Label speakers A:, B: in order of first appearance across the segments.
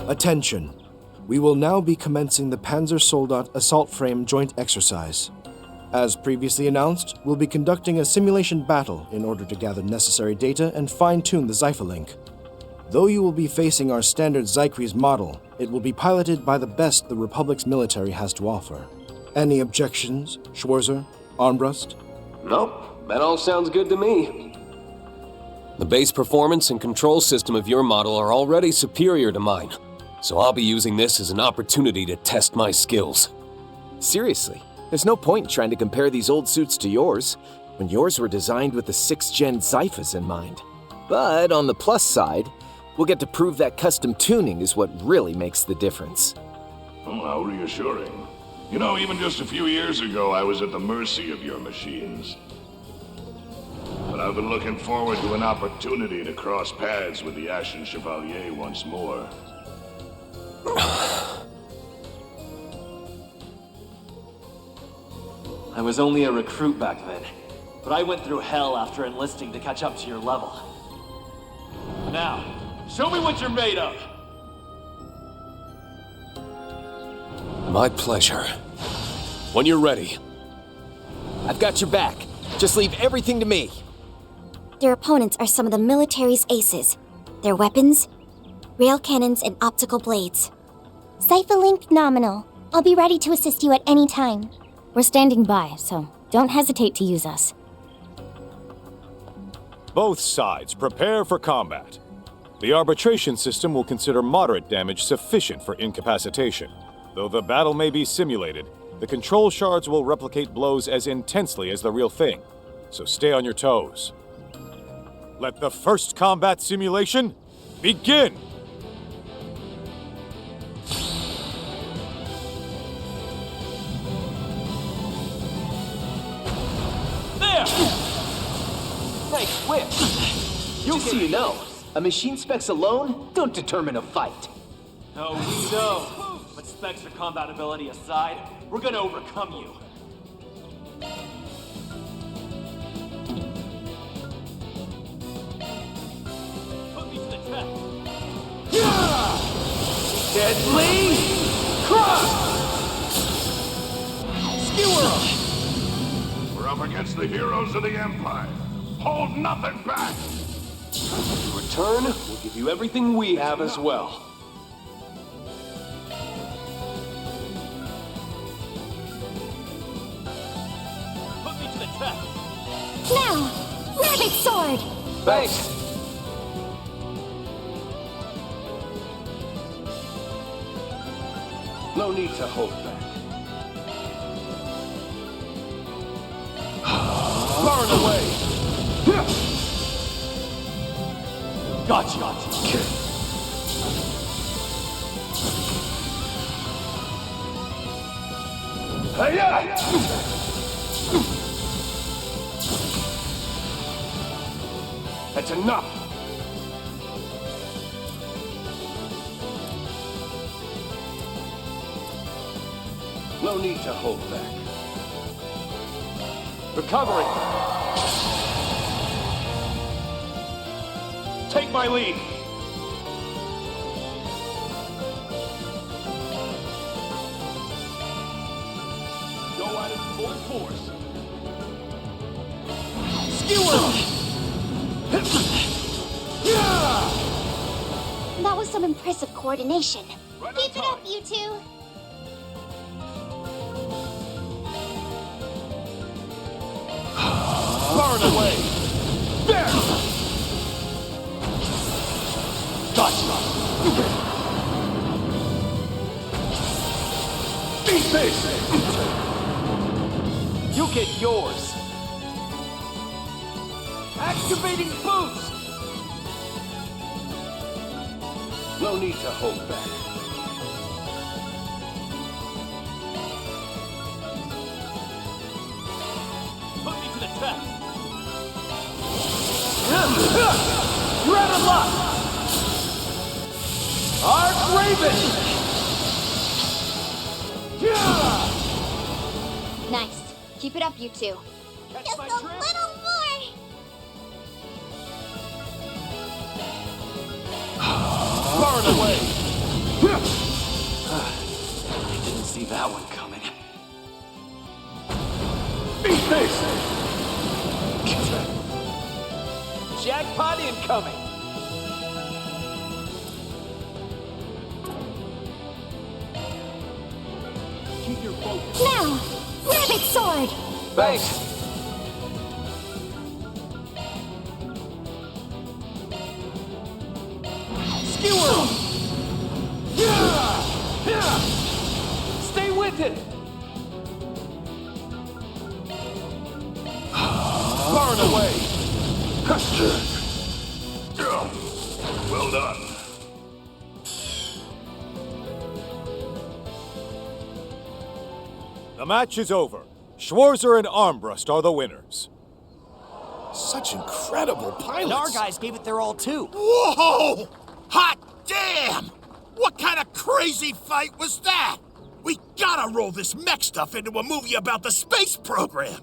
A: Attention. We will now be commencing the Panzersoldat Assault Frame Joint Exercise. As previously announced, we'll be conducting a simulation battle in order to gather necessary data and fine-tune the Zyphalink. Though you will be facing our standard Zycres model, it will be piloted by the best the Republic's military has to offer. Any objections, Schwarzer, Armbrust?
B: Nope, that all sounds good to me. The base performance and control system of your model are already superior to mine, so I'll be using this as an opportunity to test my skills.
C: Seriously, there's no point in trying to compare these old suits to yours, when yours were designed with the 6th-gen Zyphas in mind. But on the plus side, we'll get to prove that custom tuning is what really makes the difference.
D: Oh, how reassuring. You know, even just a few years ago, I was at the mercy of your machines. But I've been looking forward to an opportunity to cross paths with the Ashen Chevalier once more.
E: I was only a recruit back then, but I went through hell after enlisting to catch up to your level. Now, show me what you're made of!
B: My pleasure. When you're ready.
C: I've got your back. Just leave everything to me.
F: Their opponents are some of the military's aces. Their weapons? Rail cannons and optical blades.
G: Zyphalink nominal. I'll be ready to assist you at any time. We're standing by, so don't hesitate to use us.
H: Both sides prepare for combat. The arbitration system will consider moderate damage sufficient for incapacitation. Though the battle may be simulated, the control shards will replicate blows as intensely as the real thing, so stay on your toes. Let the first combat simulation begin!
E: There!
C: Nice whip! Just so you know, a machine specs alone don't determine a fight.
E: Oh, we know. But specs or combat ability aside, we're gonna overcome you. Put me to the test.
B: Deadly Cross!
E: Skewer 'em!
D: We're up against the heroes of the Empire. Hold nothing back!
B: In return, we'll give you everything we have as well.
E: Put me to the test.
G: Now! Rabbit sword!
B: Thanks. No need to hold back. Burn away!
E: Gotcha!
B: That's enough! No need to hold back. Recovering! Take my lead! Go at it full force! Skewer!
G: That was some impressive coordination.
D: Right on
G: Keep it
D: time.
G: up, you two!
B: Burn away! There! Gotcha! Beat this! You get yours! Activating boost! No need to hold back.
E: Put me to the test.
B: You're out of luck! Arc Raven!
G: Nice. Keep it up, you two.
B: Catch
G: Just
B: my
G: a
B: drift?
G: little more!
B: Burn away!
E: that one coming. Beat this!
C: Jackpot incoming!
G: Now! Rabbit sword!
B: Thanks.
E: Skewer! Stay with it!
D: Burn away! Well done.
H: The match is over. Schwarzer and Armbrust are the winners.
A: Such incredible pilots!
I: And our guys gave it their all too.
J: Whoa! Hot damn! What kind of crazy fight was that? We gotta roll this mech stuff into a movie about the space program.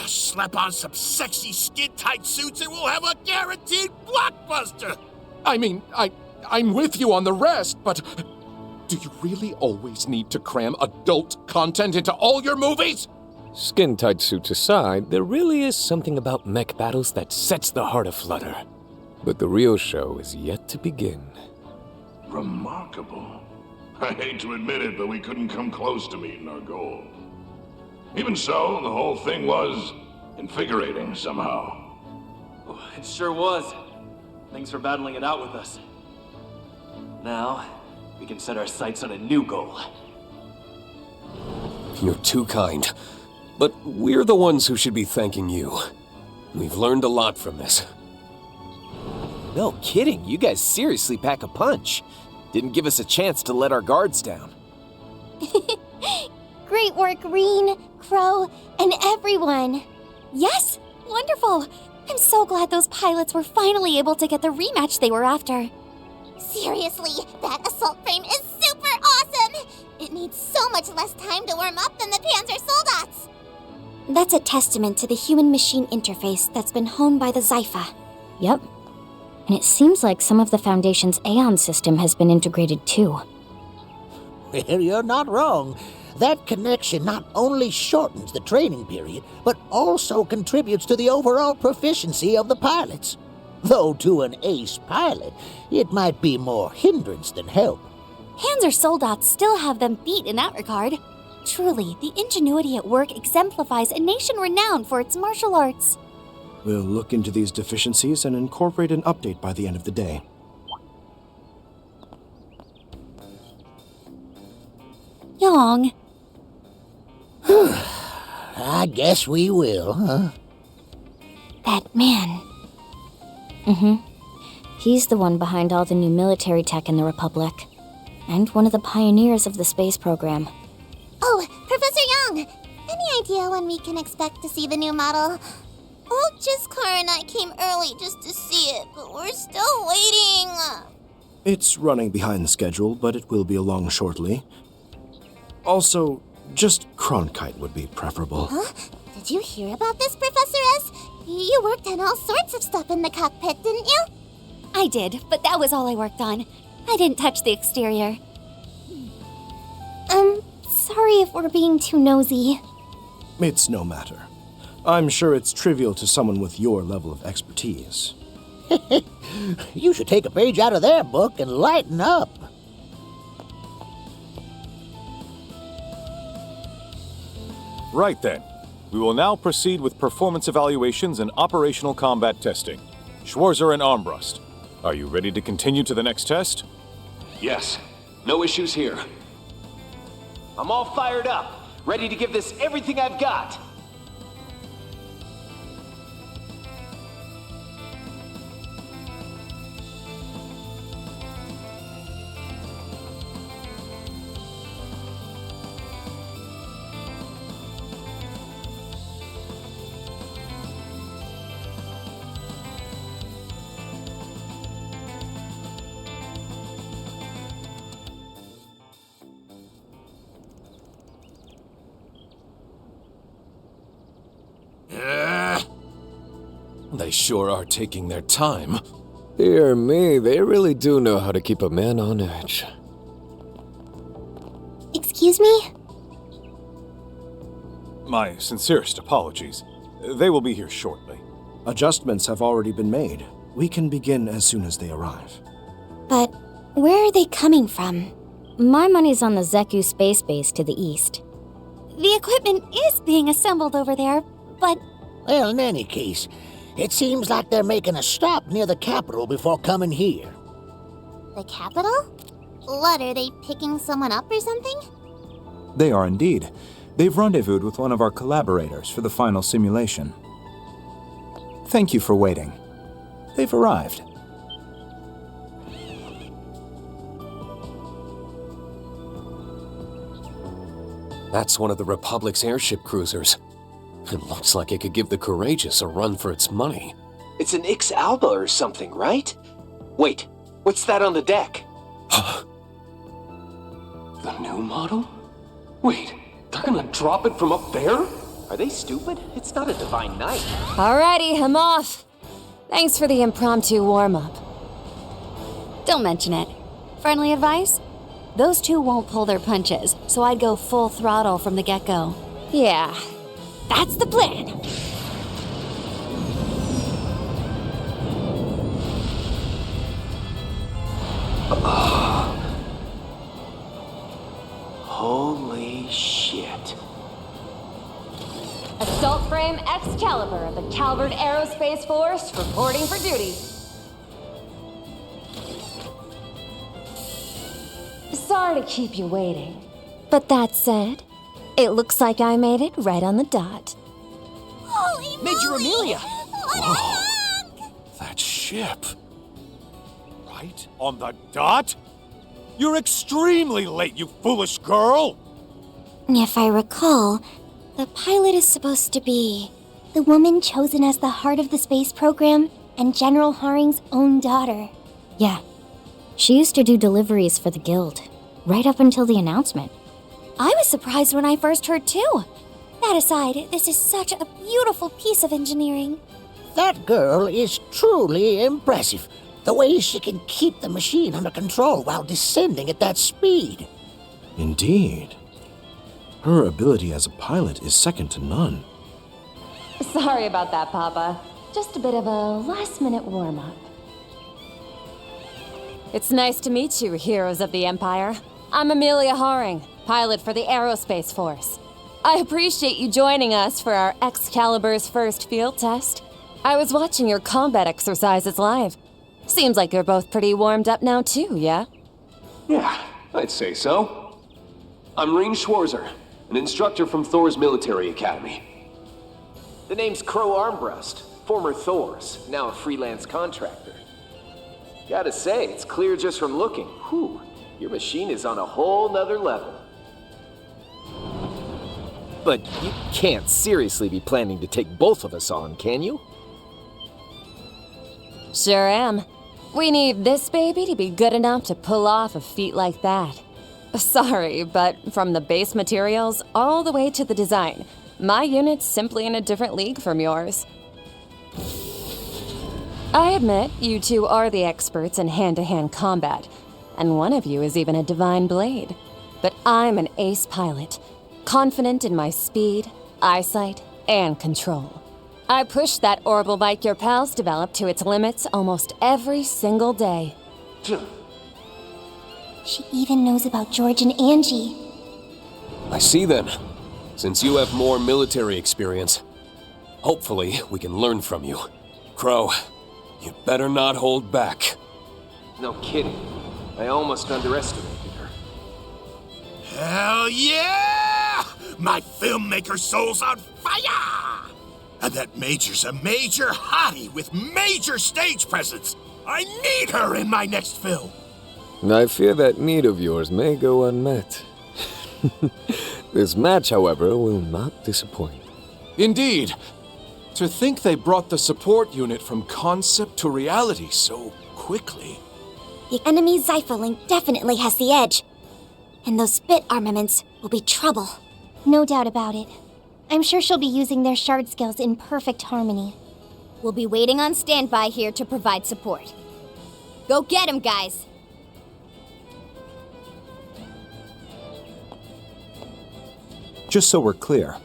J: Slap on some sexy skin-tight suits and we'll have a guaranteed blockbuster!
K: I mean, I'm with you on the rest, but do you really always need to cram adult content into all your movies?
B: Skin-tight suits aside, there really is something about mech battles that sets the heart aflutter. But the real show is yet to begin.
D: Remarkable. I hate to admit it, but we couldn't come close to meeting our goal. Even so, the whole thing was invigorating somehow.
E: Oh, it sure was. Thanks for battling it out with us. Now, we can set our sights on a new goal.
B: You're too kind. But we're the ones who should be thanking you. We've learned a lot from this.
C: No kidding, you guys seriously pack a punch. Didn't give us a chance to let our guards down.
G: Great work, Reen, Crow, and everyone. Yes, wonderful. I'm so glad those pilots were finally able to get the rematch they were after.
F: Seriously, that assault frame is super awesome! It needs so much less time to warm up than the Panzer Soldats! That's a testament to the human-machine interface that's been honed by the Zypha.
G: Yep. And it seems like some of the Foundation's Aeon system has been integrated too.
I: Well, you're not wrong. That connection not only shortens the training period, but also contributes to the overall proficiency of the pilots. Though to an ace pilot, it might be more hindrance than help.
F: Panzer Soldats still have them beat in that regard. Truly, the ingenuity at work exemplifies a nation renowned for its martial arts.
A: We'll look into these deficiencies and incorporate an update by the end of the day.
F: Yong.
I: I guess we will, huh?
F: That man.
G: He's the one behind all the new military tech in the Republic. And one of the pioneers of the space program.
F: Oh, Professor Young! Any idea when we can expect to see the new model? Old Jiskar and I came early just to see it, but we're still waiting.
A: It's running behind schedule, but it will be along shortly. Also, just Cronkite would be preferable.
F: Huh? Did you hear about this, Professor S? You worked on all sorts of stuff in the cockpit, didn't you? I did, but that was all I worked on. I didn't touch the exterior.
G: Sorry if we're being too nosy.
A: It's no matter. I'm sure it's trivial to someone with your level of expertise.
I: You should take a page out of their book and lighten up.
H: Right then. We will now proceed with performance evaluations and operational combat testing. Schwarzer and Armbrust, are you ready to continue to the next test?
B: Yes. No issues here.
C: I'm all fired up, ready to give this everything I've got.
B: They sure are taking their time. Dear me, they really do know how to keep a man on edge.
F: Excuse me?
H: My sincerest apologies. They will be here shortly.
A: Adjustments have already been made. We can begin as soon as they arrive.
G: But where are they coming from? My money's on the Zeku space base to the east. The equipment is being assembled over there, but...
I: Well, in any case, it seems like they're making a stop near the capital before coming here.
F: The capital? What, are they picking someone up or something?
L: They are indeed. They've rendezvoused with one of our collaborators for the final simulation. Thank you for waiting. They've arrived.
B: That's one of the Republic's airship cruisers. It looks like it could give the Courageous a run for its money.
C: It's an Ix Alba or something, right? Wait, what's that on the deck?
B: The new model? Wait, they're gonna drop it from up there?
C: Are they stupid? It's not a Divine Knight.
G: Alrighty, I'm off. Thanks for the impromptu warm-up. Don't mention it. Friendly advice? Those two won't pull their punches, so I'd go full throttle from the get-go. Yeah, that's the plan.
C: Holy shit.
G: Assault Frame Excalibur of the Calvert Aerospace Force reporting for duty. Sorry to keep you waiting. But that said, it looks like I made it right on the dot.
F: Holy
C: Major
F: moly!
C: Amelia!
H: That ship. Right on the dot? You're extremely late, you foolish girl!
G: If I recall, the pilot is supposed to be the woman chosen as the heart of the space program and General Haring's own daughter. Yeah. She used to do deliveries for the Guild, right up until the announcement. I was surprised when I first heard too. That aside, this is such a beautiful piece of engineering.
I: That girl is truly impressive. The way she can keep the machine under control while descending at that speed.
A: Indeed. Her ability as a pilot is second to none.
G: Sorry about that, Papa. Just a bit of a last-minute warm-up. It's nice to meet you, heroes of the Empire. I'm Amelia Haring, pilot for the Aerospace Force. I appreciate you joining us for our Excalibur's first field test. I was watching your combat exercises live. Seems like you're both pretty warmed up now too, yeah?
B: Yeah, I'd say so. I'm Rean Schwarzer, an instructor from Thor's military academy.
C: The name's Crow Armbrust, former Thor's, now a freelance contractor. Gotta say, it's clear just from looking. Whew, your machine is on a whole nother level. But you can't seriously be planning to take both of us on, can you?
G: Sure am. We need this baby to be good enough to pull off a feat like that. Sorry, but from the base materials all the way to the design, my unit's simply in a different league from yours. I admit, you two are the experts in hand-to-hand combat, and one of you is even a divine blade. But I'm an ace pilot, confident in my speed, eyesight, and control. I push that orbital bike your pals developed to its limits almost every single day.
F: She even knows about George and Angie.
B: I see then. Since you have more military experience, hopefully we can learn from you. Crow, you better not hold back.
C: No kidding. I almost underestimated her.
J: Hell yeah! My filmmaker soul's on fire! And that Major's a major hottie with major stage presence. I need her in my next film.
M: I fear that need of yours may go unmet. This match, however, will not disappoint.
K: Indeed. To think they brought the support unit from concept to reality so quickly.
F: The enemy Zypher Link definitely has the edge. And those spit armaments will be trouble.
G: No doubt about it. I'm sure she'll be using their shard skills in perfect harmony.
F: We'll be waiting on standby here to provide support. Go get him, guys!
L: Just so we're clear,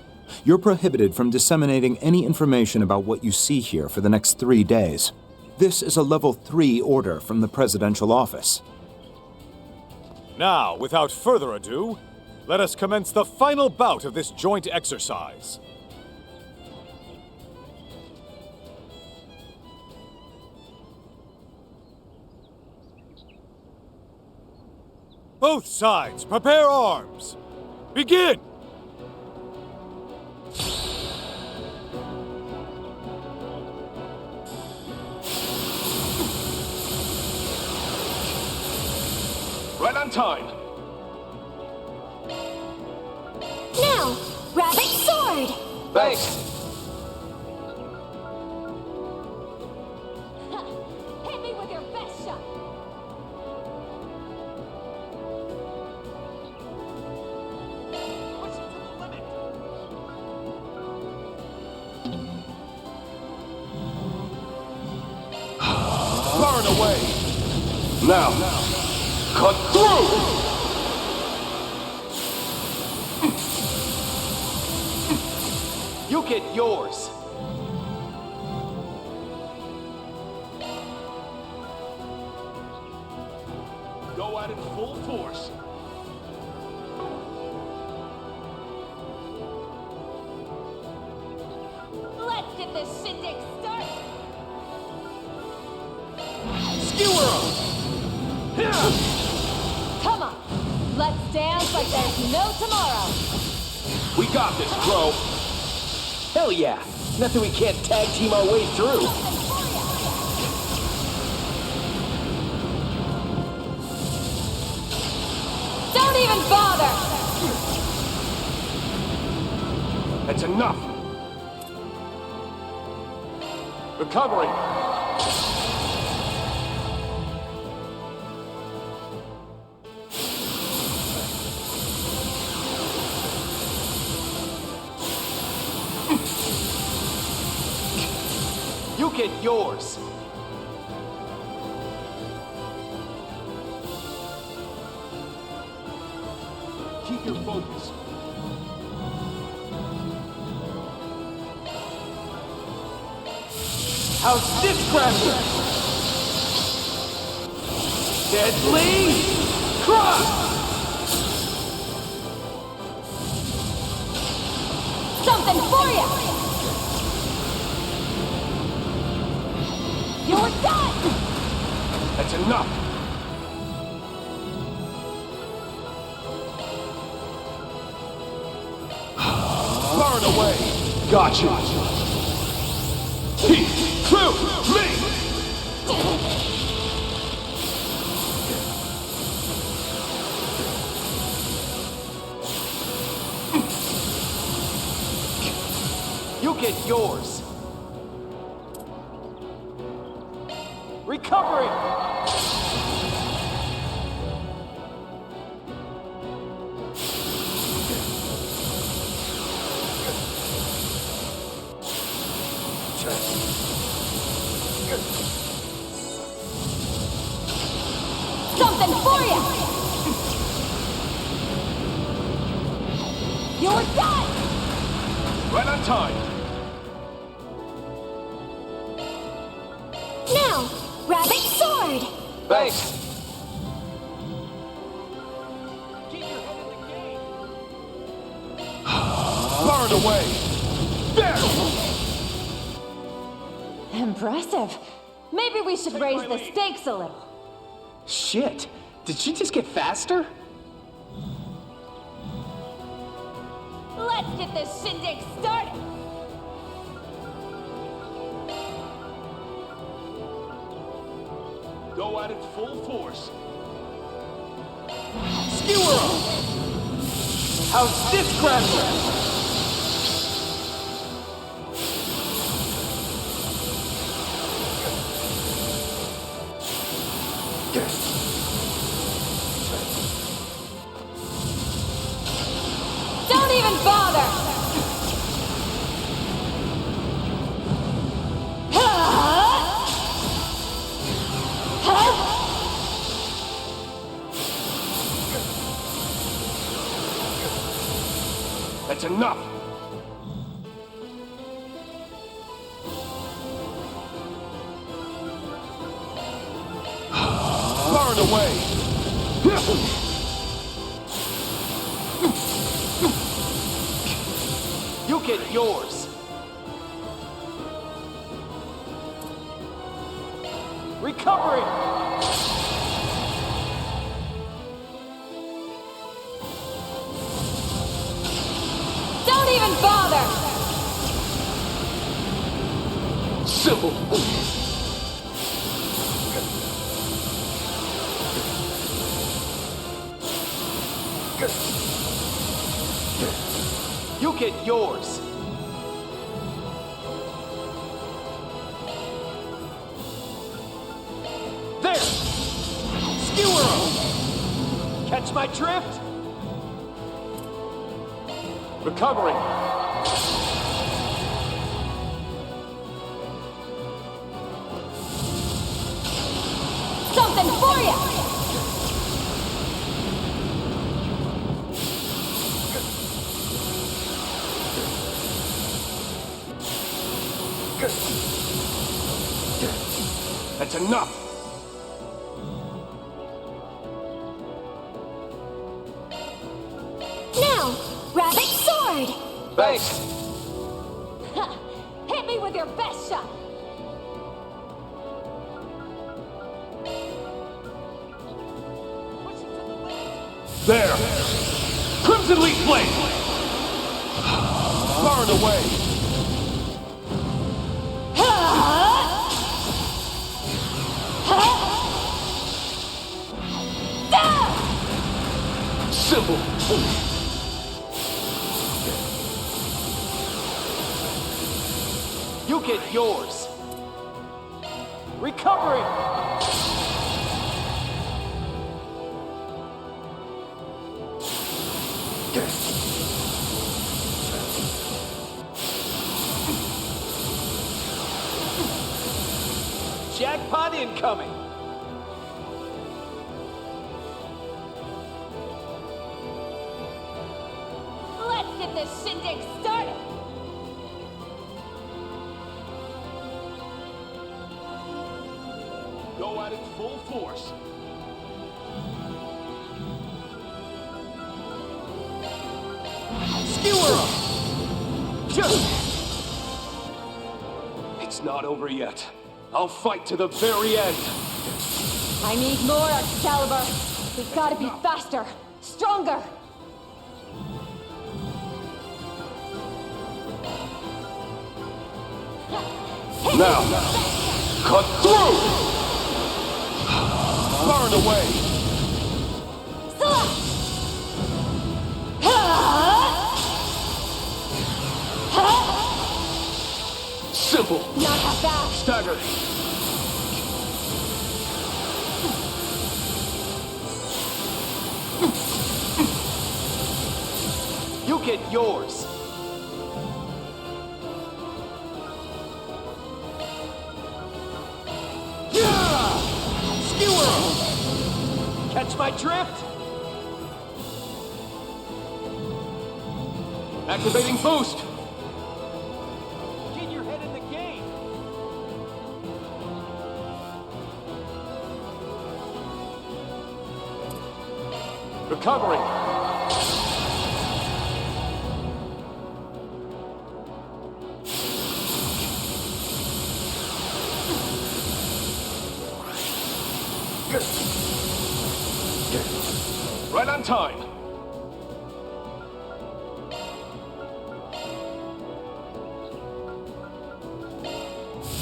L: You're prohibited from disseminating any information about what you see here for the next 3 days. This is a Level 3 order from the Presidential Office.
H: Now, without further ado, let us commence the final bout of this joint exercise. Both sides, prepare arms. Begin!
B: Right on time.
G: Now, Rabbit Sword!
B: Thanks.
G: Hit me with your best shot!
B: Burn away. Now, cut through. You get yours. Go at it full force.
G: Let's get this shindig started!
B: Skewer 'em.
G: Come on, let's dance like there's no tomorrow!
B: We got this, bro.
C: Hell yeah! Nothing we can't tag team our way through.
G: Don't even bother!
B: That's enough. Recovering. You get yours. Keep your focus. How's this grapple? Deadly Cross!
G: Something for you! You're done!
B: That's enough. Burn away. Gotcha. Heat through me. You get yours. Recovering.
G: Something for you! You're done!
B: Right on time.
G: Now, Rabbit Sword!
B: Thanks. Burn away. There.
G: Impressive. Maybe we should raise the stakes a little.
B: Shit. Did she just get faster?
G: Let's get this shindig started!
B: Go at it full force. Skewer 'em. How's this grapple?
G: Don't even bother!
B: That's enough. Far and away! You get yours! Recovering!
N: Don't even bother!
B: Simple! You get yours! There! Skewer 'em! Catch my drift? Recovering!
N: Something for ya!
B: That's enough!
G: Now, Rabbit Sword!
B: Thanks!
N: Hit me with your best shot!
B: There! Crimson Leaf Blade! Far and away! Simple! You get yours! Recovering! Jackpot incoming!
N: Let's get this shindig started!
B: Go at it full force! Skewer 'em! It's not over yet. I'll fight to the very end!
N: I need more, Excalibur! We've gotta be faster! Stronger!
B: Now, cut through! Far and away! Simple!
N: Not half bad!
B: Stagger! You get yours! Yeah! Skewer 'em! Catch my drift? Activating boost! Get your head in the game! Recovering! Right on time!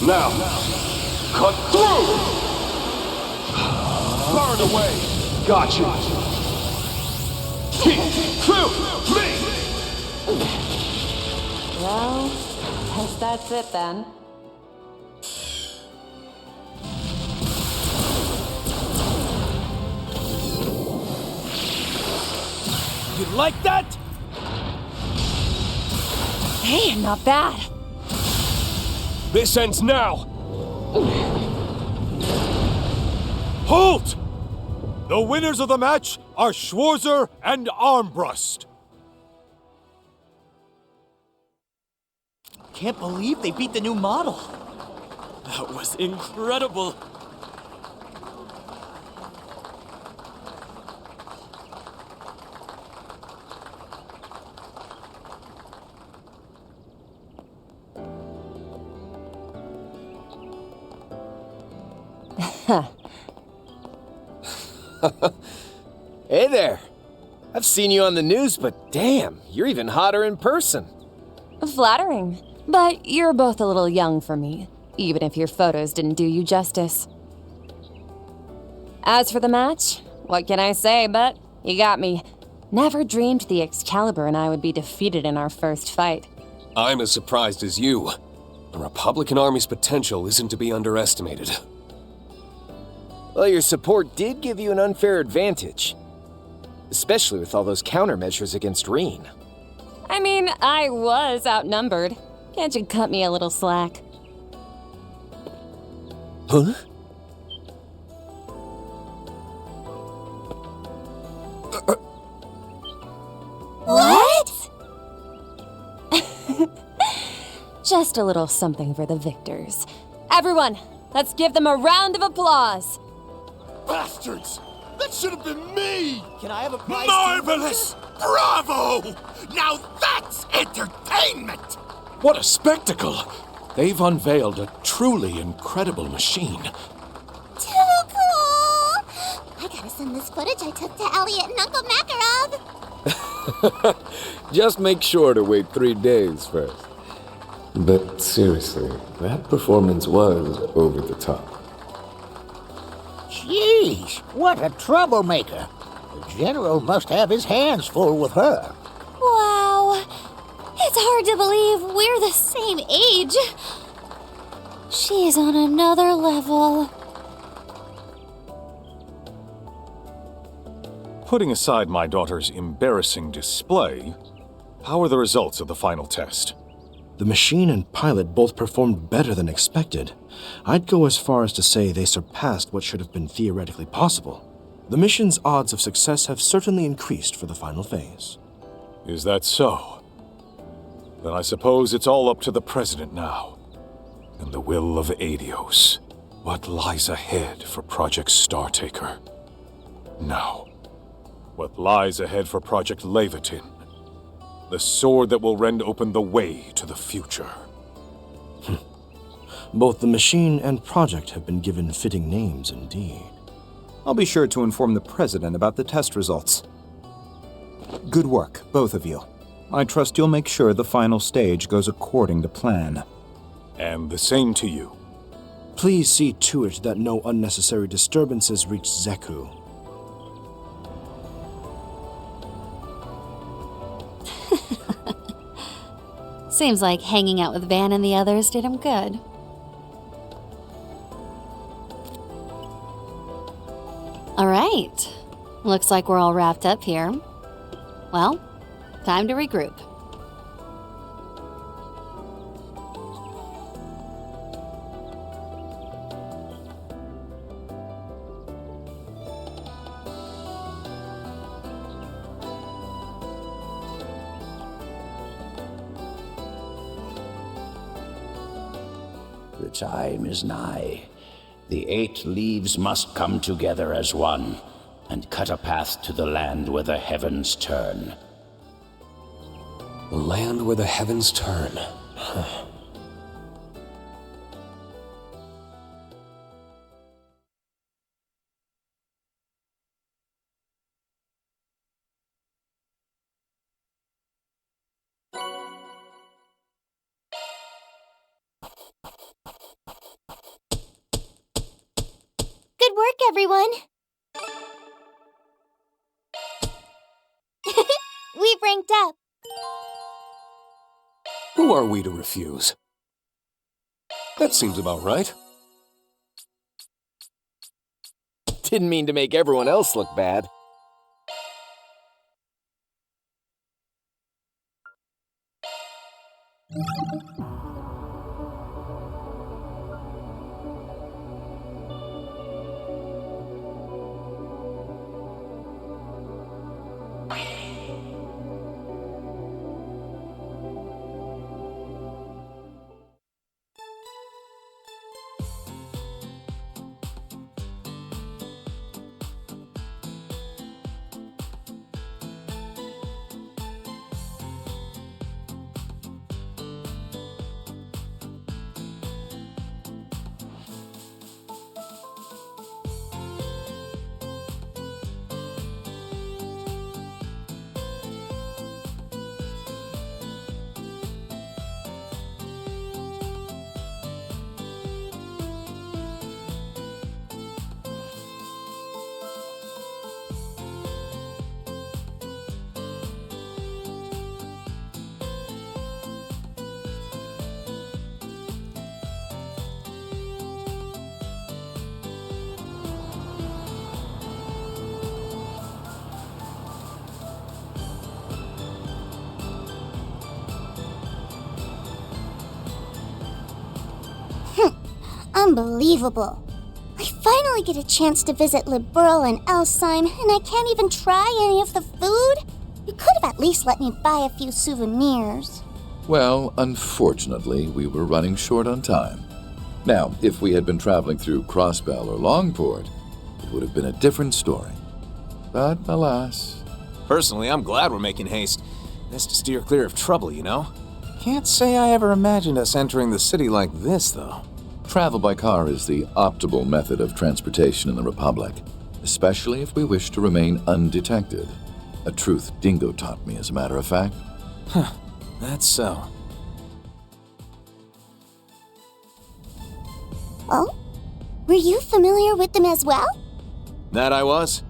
B: Now, cut through! Far and away! Gotcha! Keep through me!
N: Well, guess that's it then.
B: You like that?
N: Hey, not bad.
B: This ends now!
H: Halt! The winners of the match are Schwarzer and Armbrust.
E: Can't believe they beat the new model. That was incredible.
C: Hey there. I've seen you on the news, but damn, you're even hotter in person.
N: Flattering. But you're both a little young for me, even if your photos didn't do you justice. As for the match, what can I say, but you got me. Never dreamed the Excalibur and I would be defeated in our first fight.
B: I'm as surprised as you. The Republican Army's potential isn't to be underestimated.
C: Well, your support did give you an unfair advantage. Especially with all those countermeasures against Reen.
N: I mean, I was outnumbered. Can't you cut me a little slack?
C: Huh?
F: What?
N: Just a little something for the victors. Everyone, let's give them a round of applause.
J: Bastards! That should have been me!
C: Can I have a prize?
J: Marvelous! Bravo! Now that's entertainment!
K: What a spectacle! They've unveiled a truly incredible machine.
F: Too cool! I gotta send this footage I took to Elliot and Uncle Makarov.
M: Just make sure to wait 3 days first. But seriously, that performance was over the top.
I: Jeez, what a troublemaker. The General must have his hands full with her.
F: Wow. It's hard to believe we're the same age. She's on another level.
H: Putting aside my daughter's embarrassing display, how are the results of the final test?
A: The machine and pilot both performed better than expected. I'd go as far as to say they surpassed what should have been theoretically possible. The mission's odds of success have certainly increased for the final phase.
H: Is that so? Then I suppose it's all up to the President now. And the will of Adios. What lies ahead for Project Startaker? Now, what lies ahead for Project Levitin? The sword that will rend open the way to the future.
A: Both the machine and project have been given fitting names indeed.
L: I'll be sure to inform the President about the test results. Good work, both of you. I trust you'll make sure the final stage goes according to plan.
H: And the same to you.
A: Please see to it that no unnecessary disturbances reach Zeku.
O: Seems like hanging out with Van and the others did him good. All right. Looks like we're all wrapped up here. Well, time to regroup.
P: The time is nigh. The 8 leaves must come together as one, and cut a path to the land where the heavens turn.
B: The land where the heavens turn.
F: Good work, everyone. We've ranked up.
B: Who are we to refuse? That seems about right.
C: Didn't mean to make everyone else look bad.
F: Unbelievable. I finally get a chance to visit Liberl and Elsheim, and I can't even try any of the food? You could have at least let me buy a few souvenirs.
Q: Well, unfortunately, we were running short on time. Now, if we had been traveling through Crossbell or Longport, it would have been a different story. But alas.
C: Personally, I'm glad we're making haste. That's to steer clear of trouble, you know? Can't say I ever imagined us entering the city like this, though.
Q: Travel by car is the optimal method of transportation in the Republic, especially if we wish to remain undetected. A truth Dingo taught me, as a matter of fact.
C: Huh, that's so.
F: Oh? Were you familiar with them as well?
C: That I was.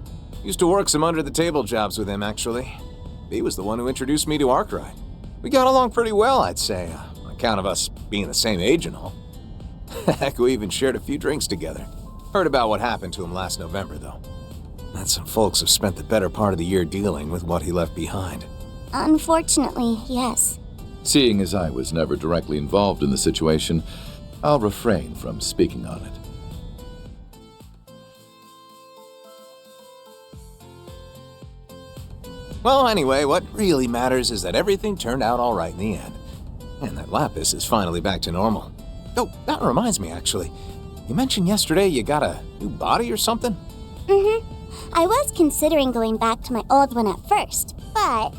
C: Used to work some under-the-table jobs with him, actually. He was the one who introduced me to Arkwright. We got along pretty well, I'd say, on account of us being the same age and all. Heck, we even shared a few drinks together. Heard about what happened to him last November, though. And some folks have spent the better part of the year dealing with what he left behind.
F: Unfortunately, yes.
Q: Seeing as I was never directly involved in the situation, I'll refrain from speaking on it.
C: Well, anyway, what really matters is that everything turned out all right in the end. And that Lapis is finally back to normal. Oh, that reminds me, actually. You mentioned yesterday you got a new body or something?
F: Mm-hmm. I was considering going back to my old one at first, but...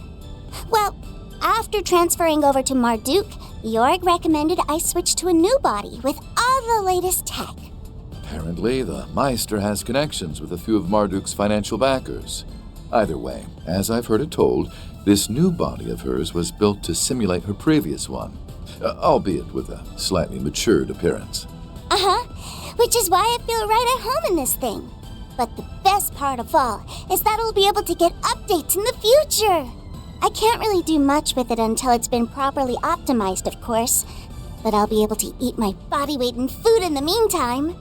F: Well, after transferring over to Marduk, Jorg recommended I switch to a new body with all the latest tech.
Q: Apparently, the Meister has connections with a few of Marduk's financial backers. Either way, as I've heard it told, this new body of hers was built to simulate her previous one, albeit with a slightly matured appearance.
F: Uh-huh, which is why I feel right at home in this thing. But the best part of all is that I'll be able to get updates in the future. I can't really do much with it until it's been properly optimized, of course, but I'll be able to eat my body weight in food in the meantime.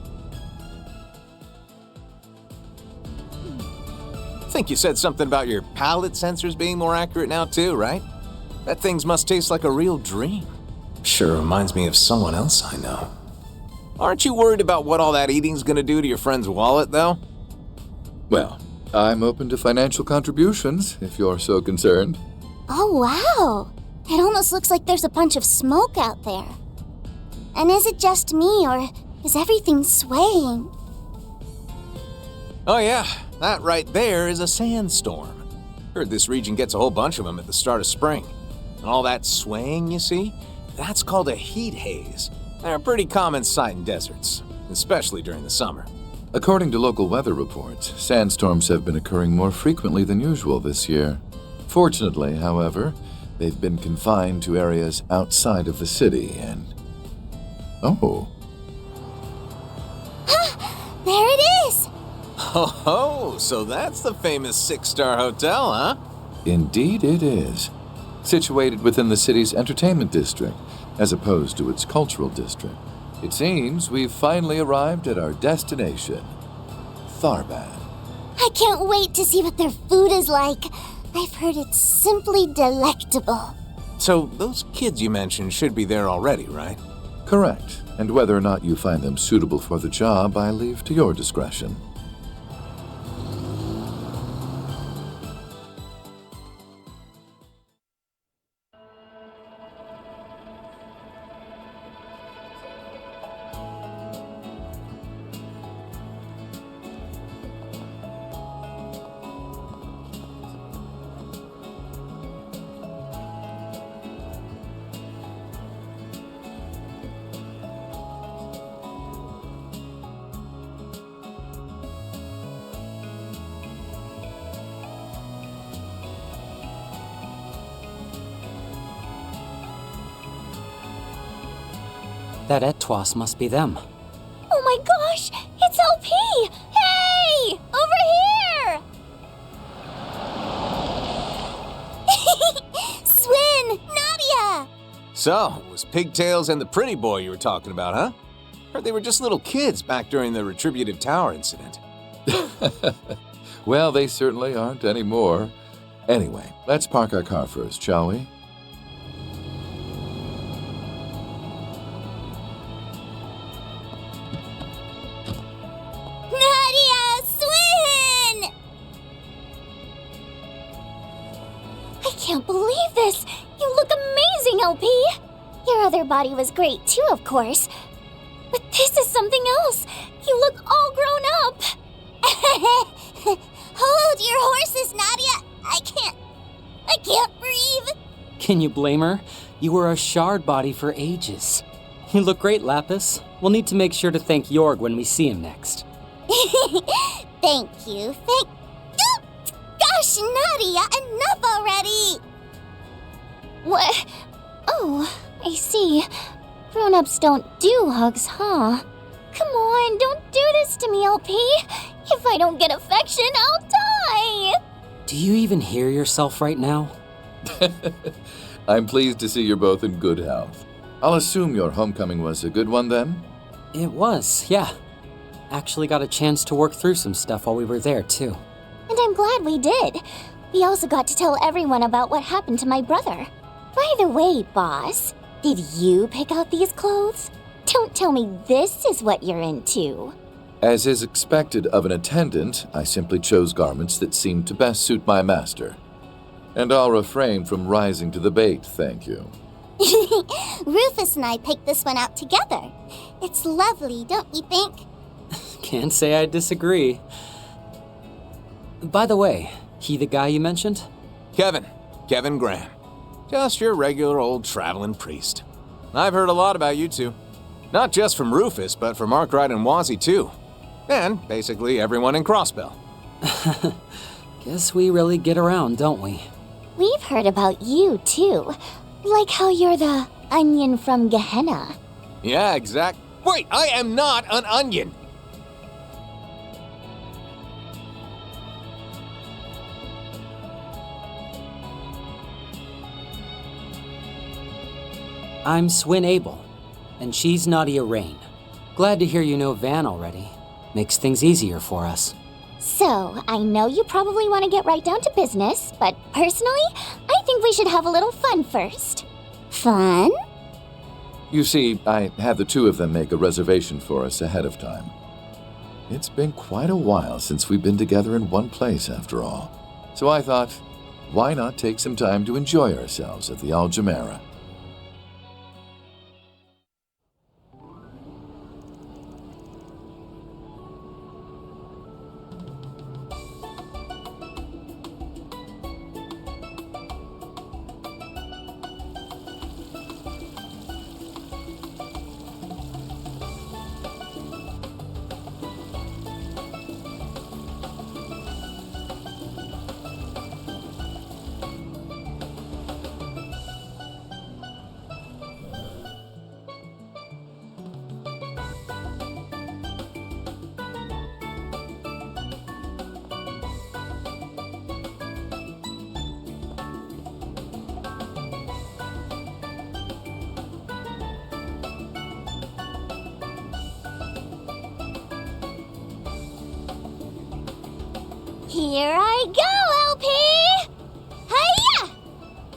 C: I think you said something about your palate sensors being more accurate now too, right? That thing must taste like a real dream. Sure reminds me of someone else I know. Aren't you worried about what all that eating's gonna do to your friend's wallet, though?
Q: Well, I'm open to financial contributions, if you're so concerned.
F: Oh, wow! It almost looks like there's a bunch of smoke out there. And is it just me, or is everything swaying?
C: Oh yeah, that right there is a sandstorm. Heard this region gets a whole bunch of them at the start of spring. And all that swaying you see, that's called a heat haze. They're a pretty common sight in deserts, especially during the summer.
Q: According to local weather reports, sandstorms have been occurring more frequently than usual this year. Fortunately, however, they've been confined to areas outside of the city and... Oh.
F: There it is!
C: Oh, so that's the famous 6-star hotel, huh?
Q: Indeed it is. Situated within the city's entertainment district, as opposed to its cultural district. It seems we've finally arrived at our destination, Tharbad.
F: I can't wait to see what their food is like. I've heard it's simply delectable.
C: So those kids you mentioned should be there already, right?
Q: Correct. And whether or not you find them suitable for the job, I leave to your discretion.
R: That Etwas must be them.
F: Oh my gosh! It's LP! Hey! Over here! Swin! Nadia!
C: So, it was Pigtails and the pretty boy you were talking about, huh? Heard they were just little kids back during the Retributive Tower incident.
Q: Well, they certainly aren't anymore. Anyway, let's park our car first, shall we?
G: can't believe this! You look amazing, LP! Your other body was great too, of course. But this is something else! You look all grown up!
F: Hold your horses, Nadia! I can't breathe!
R: Can you blame her? You were a shard body for ages. You look great, Lapis. We'll need to make sure to thank Jorg when we see him next.
F: Thank you, Gosh, Nadia, enough already!
G: What? Oh, I see. Grown-ups don't do hugs, huh? Come on, don't do this to me, LP. If I don't get affection, I'll die!
R: Do you even hear yourself right now?
Q: I'm pleased to see you're both in good health. I'll assume your homecoming was a good one then?
R: It was, yeah. Actually got a chance to work through some stuff while we were there, too.
G: And I'm glad we did. We also got to tell everyone about what happened to my brother. By the way, boss, did you pick out these clothes? Don't tell me this is what you're into.
Q: As is expected of an attendant, I simply chose garments that seemed to best suit my master. And I'll refrain from rising to the bait, thank you.
F: Rufus and I picked this one out together. It's lovely, don't you think?
R: Can't say I disagree. By the way, he the guy you mentioned?
S: Kevin Graham. Just your regular old traveling priest. I've heard a lot about you two. Not just from Rufus, but from Arkwright and Wazzy too. And basically everyone in Crossbell.
R: Guess we really get around, don't we?
G: We've heard about you, too. Like how you're the onion from Gehenna.
S: Yeah, exact. Wait, I am not an onion!
R: I'm Swin Abel, and she's Nadia Rain. Glad to hear you know Van already. Makes things easier for us.
G: So, I know you probably want to get right down to business, but personally, I think we should have a little fun first. Fun?
Q: You see, I had the two of them make a reservation for us ahead of time. It's been quite a while since we've been together in one place, after all. So I thought, why not take some time to enjoy ourselves at the Al Jumeirah?
F: Here I go, LP! Hiya!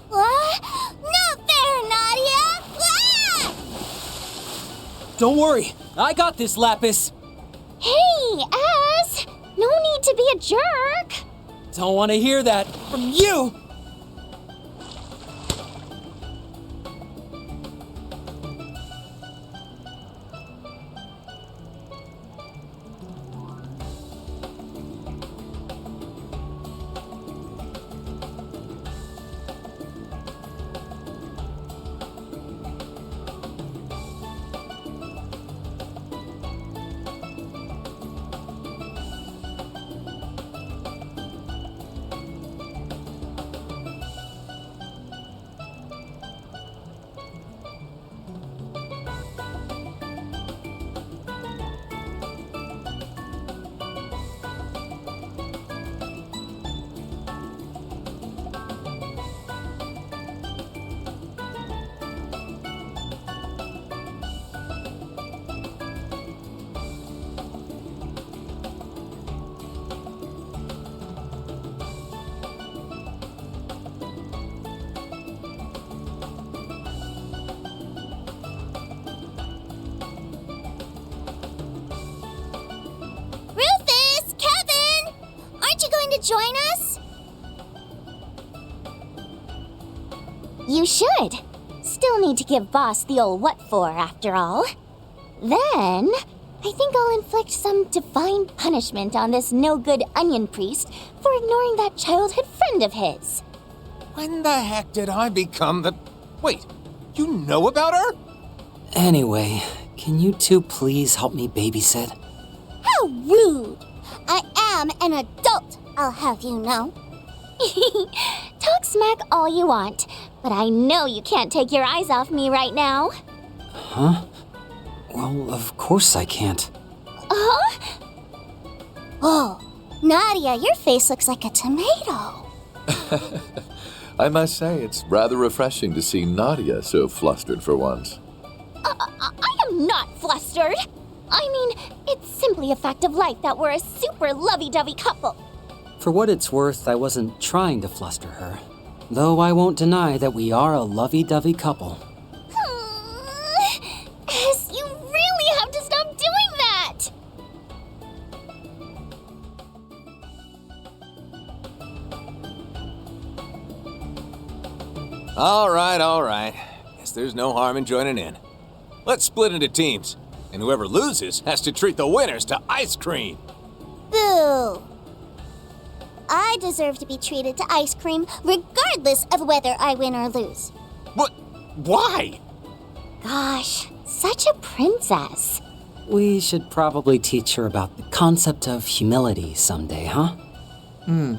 F: What? Not fair, Nadia! Ah!
R: Don't worry, I got this, Lapis.
G: Hey, Az! No need to be a jerk.
R: Don't want to hear that from you!
F: Join us? You should. Still need to give Boss the old what for, after all. Then, I think I'll inflict some divine punishment on this no-good onion priest for ignoring that childhood friend of his.
S: When the heck did I become the... Wait, you know about her?
R: Anyway, can you two please help me babysit?
F: How rude! I am an adult, I'll have you know. Talk smack all you want, but I know you can't take your eyes off me right now.
R: Huh? Well, of course I can't.
F: Huh? Oh, Nadia, your face looks like a tomato.
Q: I must say, it's rather refreshing to see Nadia so flustered for once.
F: I am not flustered. I mean, it's simply a fact of life that we're a super lovey-dovey couple.
R: For what it's worth, I wasn't trying to fluster her. Though I won't deny that we are a lovey-dovey couple.
F: S, you really have to stop doing that!
S: All right. Guess there's no harm in joining in. Let's split into teams, and whoever loses has to treat the winners to ice cream.
F: Boo! I deserve to be treated to ice cream regardless of whether I win or lose.
S: But why?
F: Gosh, such a princess.
R: We should probably teach her about the concept of humility someday, huh?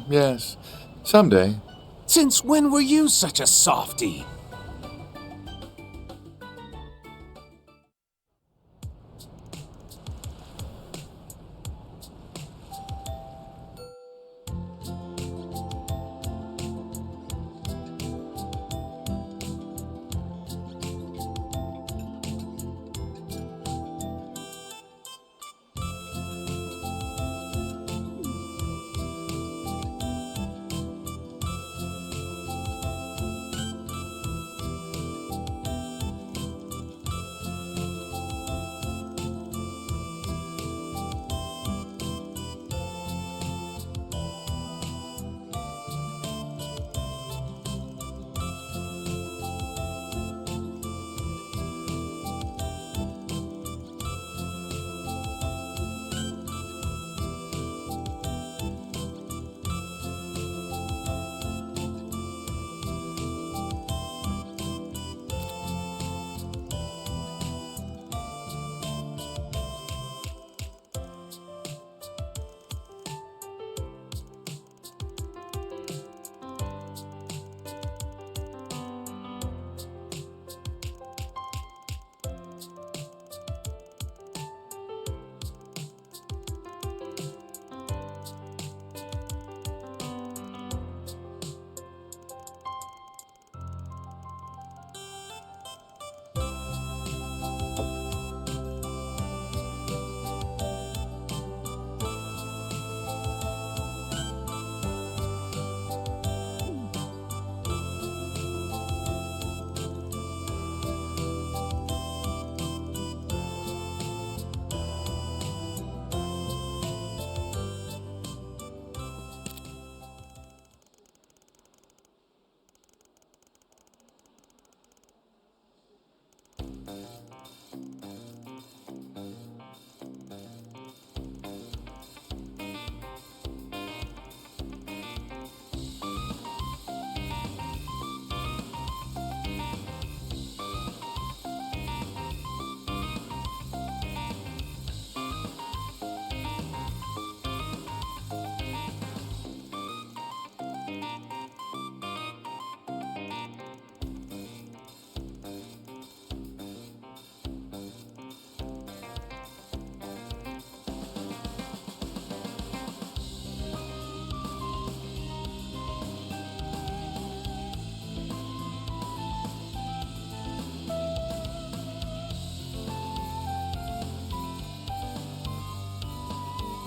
Q: Yes. Someday.
S: Since when were you such a softie?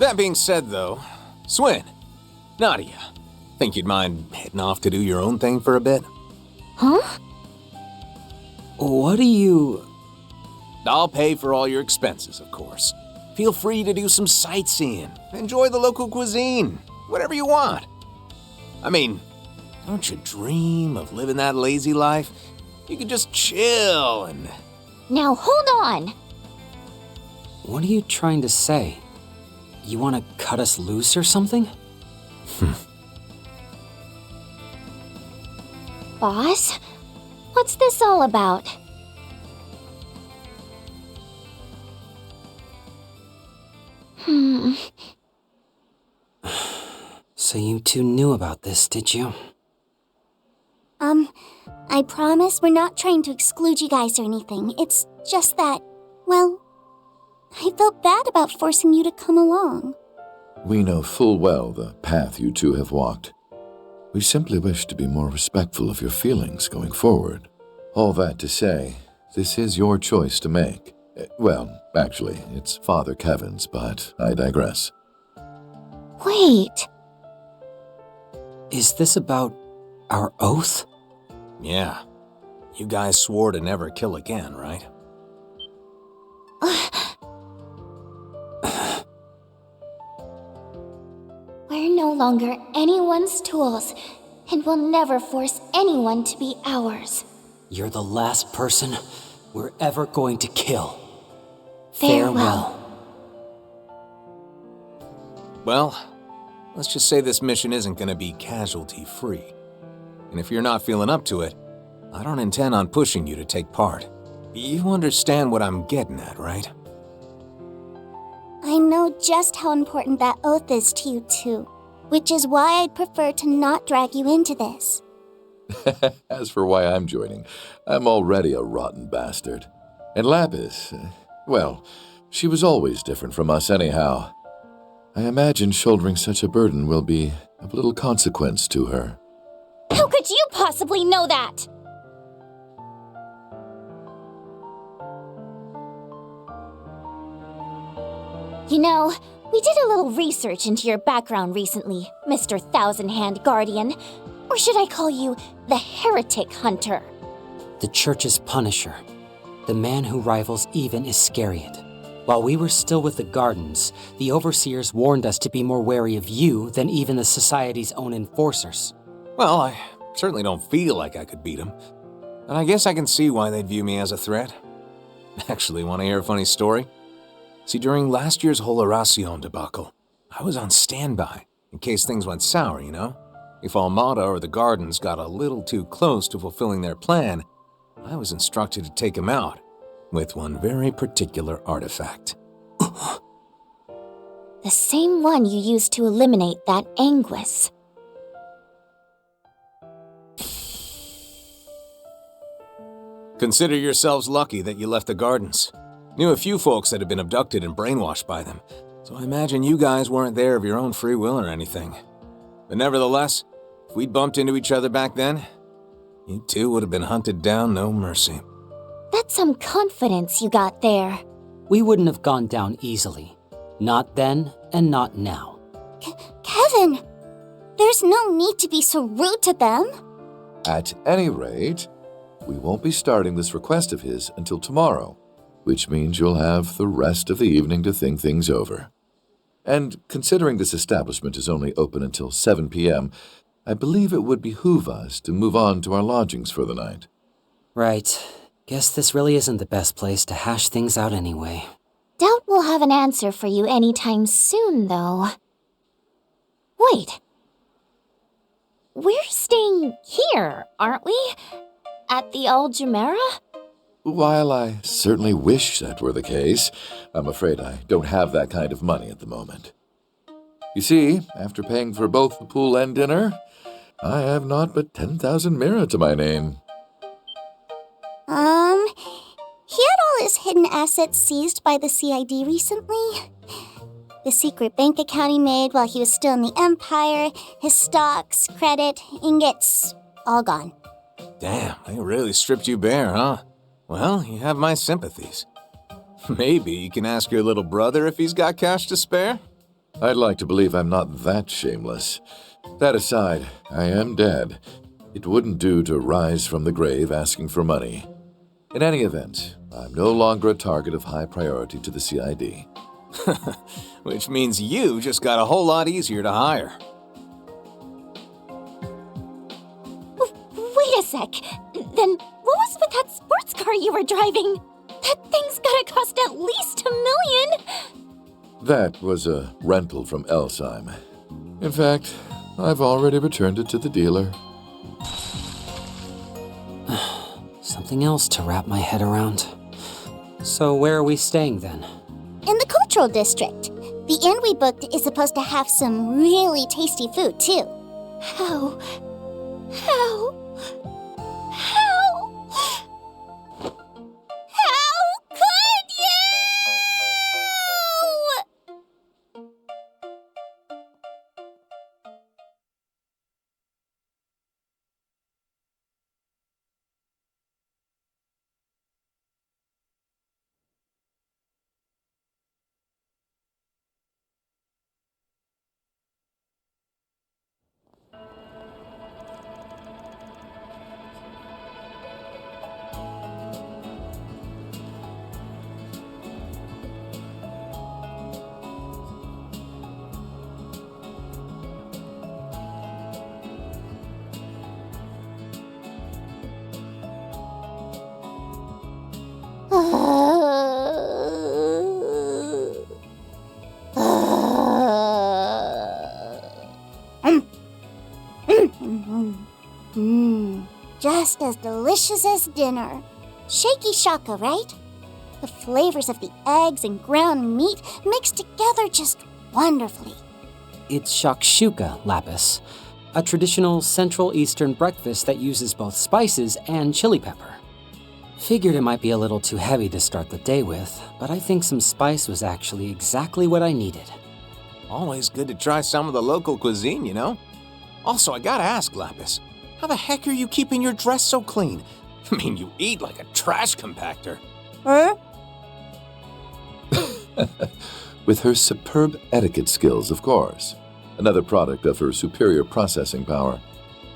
S: That being said, though, Swin, Nadia, think you'd mind heading off to do your own thing for a bit?
F: Huh?
R: What do you...
S: I'll pay for all your expenses, of course. Feel free to do some sightseeing, enjoy the local cuisine, whatever you want. I mean, Don't you dream of living that lazy life? You could just chill and...
F: Now hold on!
R: What are you trying to say? You want to cut us loose or something?
F: Boss? What's this all about?
R: So you two knew about this, did you?
G: I promise we're not trying to exclude you guys or anything. It's just that, well, I felt bad about forcing you to come along.
Q: We know full well the path you two have walked. We simply wish to be more respectful of your feelings going forward. All that to say, this is your choice to make. Well, actually, it's Father Kevin's, but I digress.
G: Wait.
R: Is this about our oath?
S: Yeah. You guys swore to never kill again, right?
G: We're no longer anyone's tools, and we'll never force anyone to be ours.
R: You're the last person we're ever going to kill.
G: Farewell.
S: Well, let's just say this mission isn't gonna be casualty-free. And if you're not feeling up to it, I don't intend on pushing you to take part. You understand what I'm getting at, right?
G: I know just how important that oath is to you too, which is why I'd prefer to not drag you into this.
Q: As for why I'm joining, I'm already a rotten bastard. And Lapis, well, she was always different from us anyhow. I imagine shouldering such a burden will be of little consequence to her.
F: How could you possibly know that? You know, we did a little research into your background recently, Mr. Thousand Hand Guardian. Or should I call you the Heretic Hunter?
R: The Church's Punisher. The man who rivals even Iscariot. While we were still with the Gardens, the Overseers warned us to be more wary of you than even the Society's own enforcers.
S: Well, I certainly don't feel like I could beat him. And I guess I can see why they'd view me as a threat. Actually, want to hear a funny story? See, during last year's whole Horacion debacle, I was on standby, in case things went sour, you know? If Almada or the Gardens got a little too close to fulfilling their plan, I was instructed to take him out, with one very particular artifact.
F: The same one you used to eliminate that Anguis.
S: Consider yourselves lucky that you left the Gardens. Knew a few folks that had been abducted and brainwashed by them, so I imagine you guys weren't there of your own free will or anything. But nevertheless, if we'd bumped into each other back then, you two would have been hunted down no mercy.
F: That's some confidence you got there.
R: We wouldn't have gone down easily. Not then, and not now.
G: Kevin! There's no need to be so rude to them.
Q: At any rate, we won't be starting this request of his until tomorrow, which means you'll have the rest of the evening to think things over. And considering this establishment is only open until 7 p.m., I believe it would behoove us to move on to our lodgings for the night.
R: Right. Guess this really isn't the best place to hash things out anyway.
F: Doubt we'll have an answer for you anytime soon, though. Wait. We're staying here, aren't we? At the Al Jumeirah?
Q: While I certainly wish that were the case, I'm afraid I don't have that kind of money at the moment. You see, after paying for both the pool and dinner, I have not but 10,000 mira to my name.
G: He had all his hidden assets seized by the CID recently. The secret bank account he made while he was still in the Empire, his stocks, credit, ingots, all gone.
S: Damn, they really stripped you bare, huh? Well, you have my sympathies. Maybe you can ask your little brother if he's got cash to spare?
Q: I'd like to believe I'm not that shameless. That aside, I am dead. It wouldn't do to rise from the grave asking for money. In any event, I'm no longer a target of high priority to the CID.
S: Which means you just got a whole lot easier to hire.
G: sec. Then what was with that sports car you were driving? That thing's gotta cost at least $1 million!
Q: That was a rental from Elsheim. In fact, I've already returned it to the dealer.
R: Something else to wrap my head around. So where are we staying then?
F: In the cultural district. The inn we booked is supposed to have some really tasty food, too.
G: How
F: could you? Just as delicious as dinner. Shaky shaka, right? The flavors of the eggs and ground meat mixed together just wonderfully.
R: It's shakshuka, Lapis. A traditional Central Eastern breakfast that uses both spices and chili pepper. Figured it might be a little too heavy to start the day with, but I think some spice was actually exactly what I needed.
S: Always good to try some of the local cuisine, you know? Also, I gotta ask, Lapis, how the heck are you keeping your dress so clean? I mean, you eat like a trash compactor.
F: Huh?
Q: With her superb etiquette skills, of course. Another product of her superior processing power.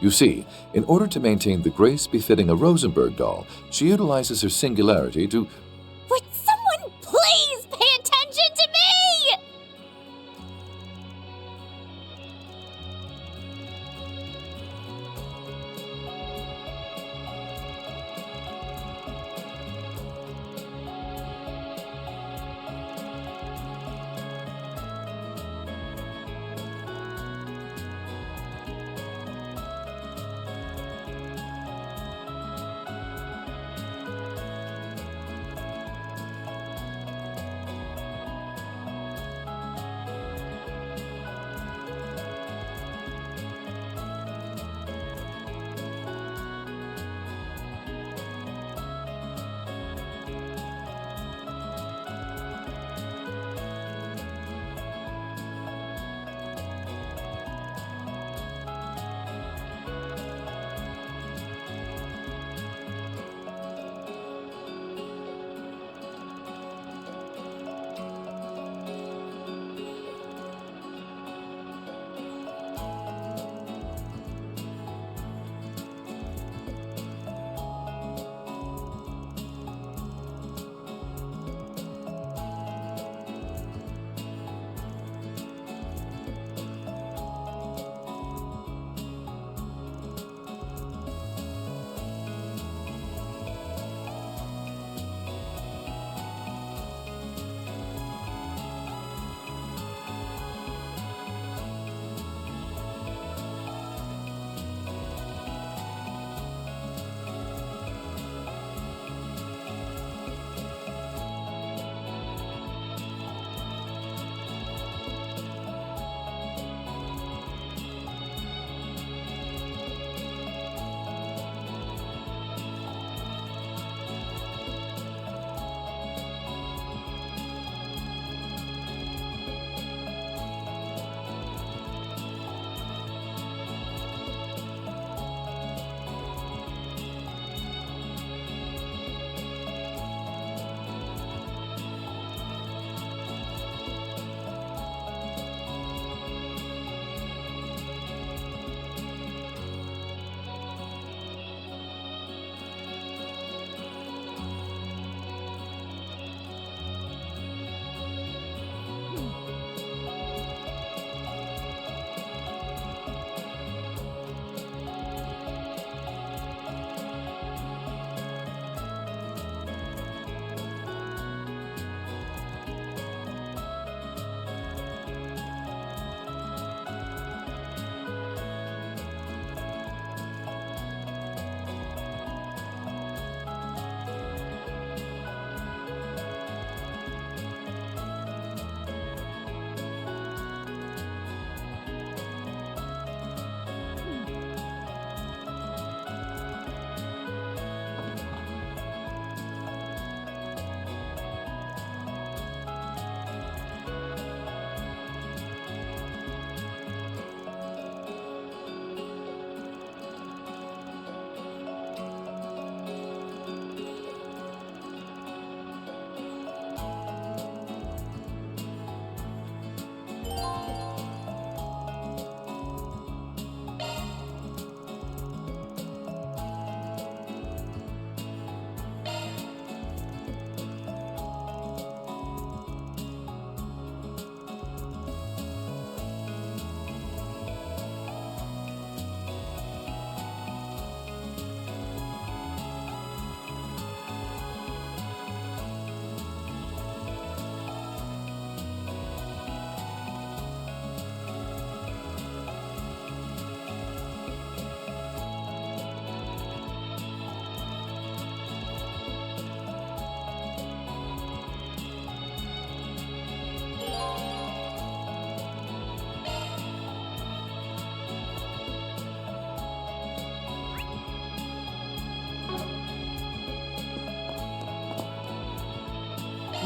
Q: You see, in order to maintain the grace befitting a Rosenberg doll, she utilizes her singularity to...
F: Would someone please pay attention to me?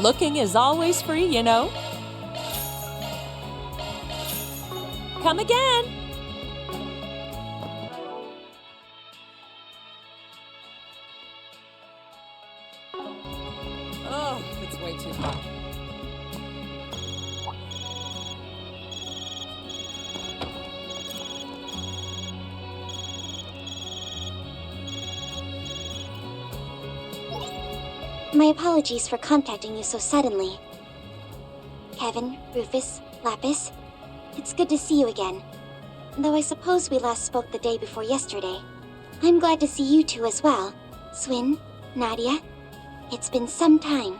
T: Looking is always free, you know. Come again. Oh, it's way too hot.
G: My apologies for contacting you so suddenly. Kevin, Rufus, Lapis, it's good to see you again. Though I suppose we last spoke the day before yesterday. I'm glad to see you two as well. Swin, Nadia, it's been some time.